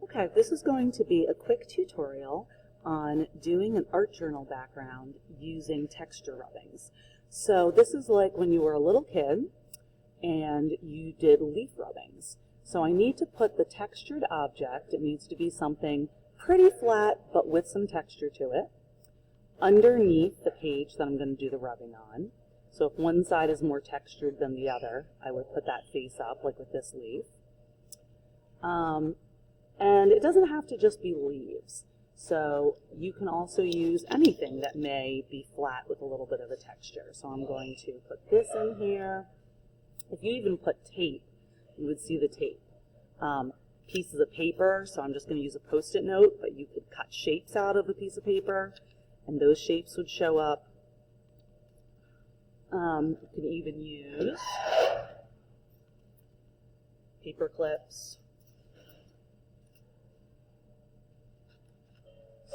Okay, this is going to be a quick tutorial on doing an art journal background using texture rubbings. So this is like when you were a little kid and you did leaf rubbings. So I need to put the textured object, it needs to be something pretty flat but with some texture to it, underneath the page that I'm going to do the rubbing on. So if one side is more textured than the other, I would put that face up like with this leaf. And it doesn't have to just be leaves. So you can also use anything that may be flat with a little bit of a texture. So I'm going to put this in here. If you even put tape, you would see the tape. Pieces of paper, so I'm just going to use a Post-it note, but you could cut shapes out of a piece of paper, and those shapes would show up. You can even use paper clips.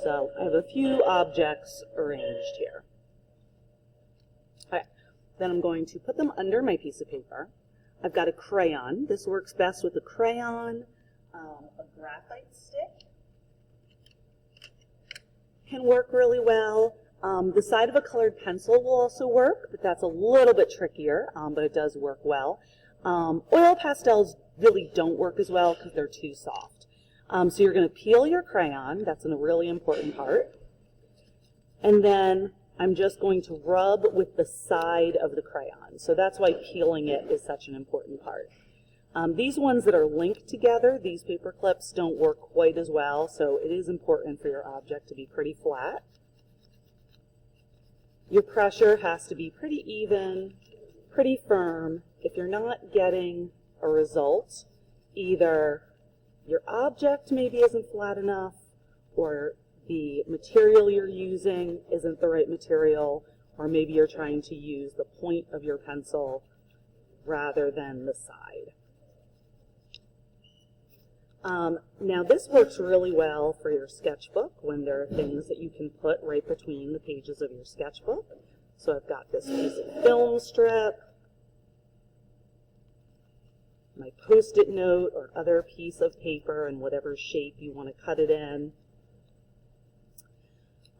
So I have a few objects arranged here. Okay. Then I'm going to put them under my piece of paper. I've got a crayon. This works best with a crayon. A graphite stick can work really well. The side of a colored pencil will also work, but that's a little bit trickier, but it does work well. Oil pastels really don't work as well because they're too soft. So you're going to peel your crayon. That's a really important part. And then I'm just going to rub with the side of the crayon. So that's why peeling it is such an important part. These ones that are linked together, these paper clips, don't work quite as well, so it is important for your object to be pretty flat. Your pressure has to be pretty even, pretty firm. If you're not getting a result, either your object maybe isn't flat enough, or the material you're using isn't the right material, or maybe you're trying to use the point of your pencil rather than the side. Now this works really well for your sketchbook when there are things that you can put right between the pages of your sketchbook. So I've got this piece of film strip, my Post-it note or other piece of paper in whatever shape you want to cut it in.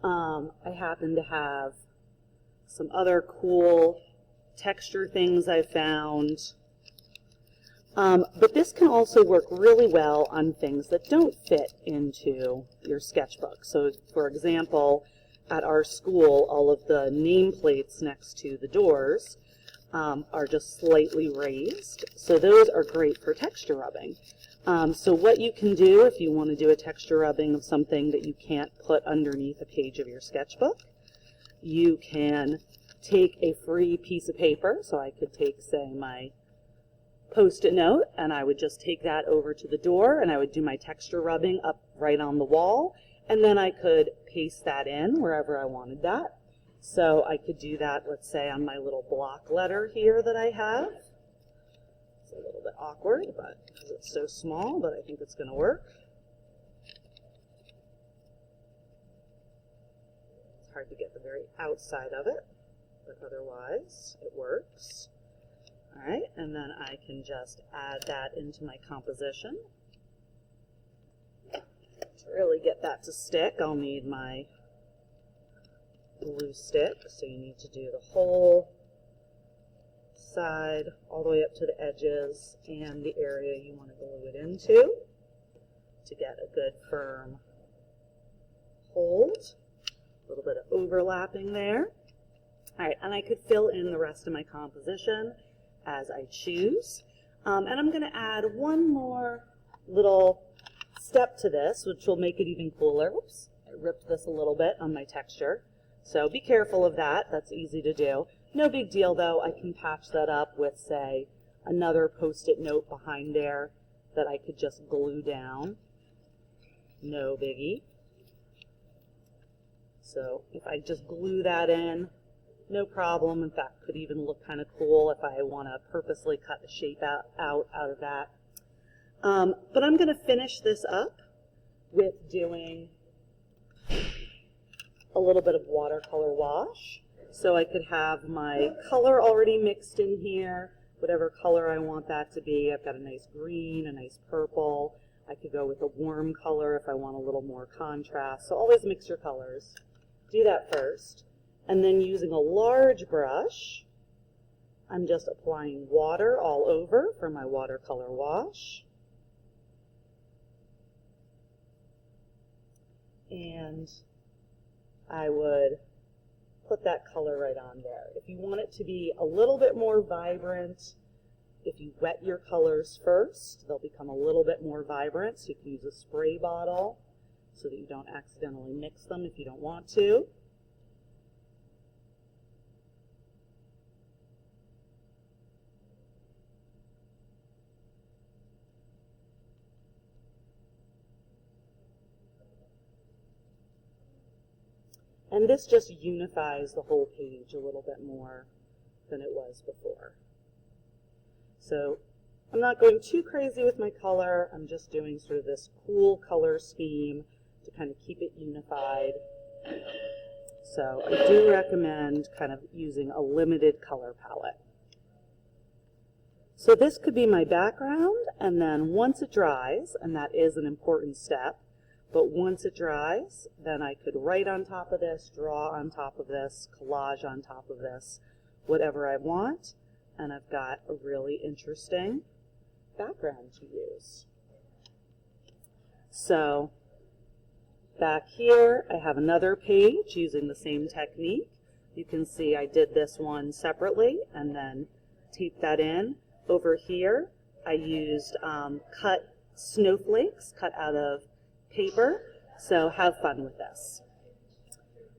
I happen to have some other cool texture things I found. But this can also work really well on things that don't fit into your sketchbook. So, for example, at our school, all of the nameplates next to the doors are just slightly raised. So those are great for texture rubbing. So what you can do if you want to do a texture rubbing of something that you can't put underneath a page of your sketchbook, you can take a free piece of paper. So I could take, say, my Post-it note, and I would just take that over to the door, and I would do my texture rubbing up right on the wall, and then I could paste that in wherever I wanted that. So I could do that, let's say, on my little block letter here that I have. It's a little bit awkward, but because it's so small, but I think it's going to work. It's hard to get the very outside of it, but otherwise it works. All right, and then I can just add that into my composition. To really get that to stick, I'll need my glue stick. So you need to do the whole side all the way up to the edges and the area you want to glue it into to get a good firm hold. A little bit of overlapping there. All right, and I could fill in the rest of my composition as I choose. And I'm going to add one more little step to this, which will make it even cooler. Whoops, I ripped this a little bit on my texture. So be careful of that. That's easy to do. No big deal, though. I can patch that up with, say, another Post-it note behind there that I could just glue down. No biggie. So if I just glue that in, no problem. In fact, could even look kind of cool if I want to purposely cut a shape out of that. But I'm going to finish this up with doing a little bit of watercolor wash. So I could have my color already mixed in here, whatever color I want that to be. I've got a nice green, a nice purple. I could go with a warm color if I want a little more contrast. So always mix your colors. Do that first. And then using a large brush, I'm just applying water all over for my watercolor wash. And I would put that color right on there. If you want it to be a little bit more vibrant, if you wet your colors first, they'll become a little bit more vibrant. So you can use a spray bottle so that you don't accidentally mix them if you don't want to. And this just unifies the whole page a little bit more than it was before. So I'm not going too crazy with my color. I'm just doing sort of this cool color scheme to kind of keep it unified. So I do recommend kind of using a limited color palette. So this could be my background, and then once it dries, and that is an important step, but once it dries, then I could write on top of this, draw on top of this, collage on top of this, whatever I want, and I've got a really interesting background to use. So back here, I have another page using the same technique. You can see I did this one separately and then taped that in. Over here, I used cut snowflakes cut out of paper, so have fun with this.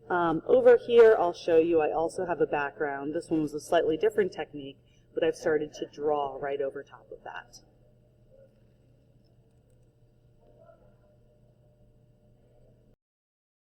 Over here, I'll show you, I also have a background. This one was a slightly different technique, but I've started to draw right over top of that.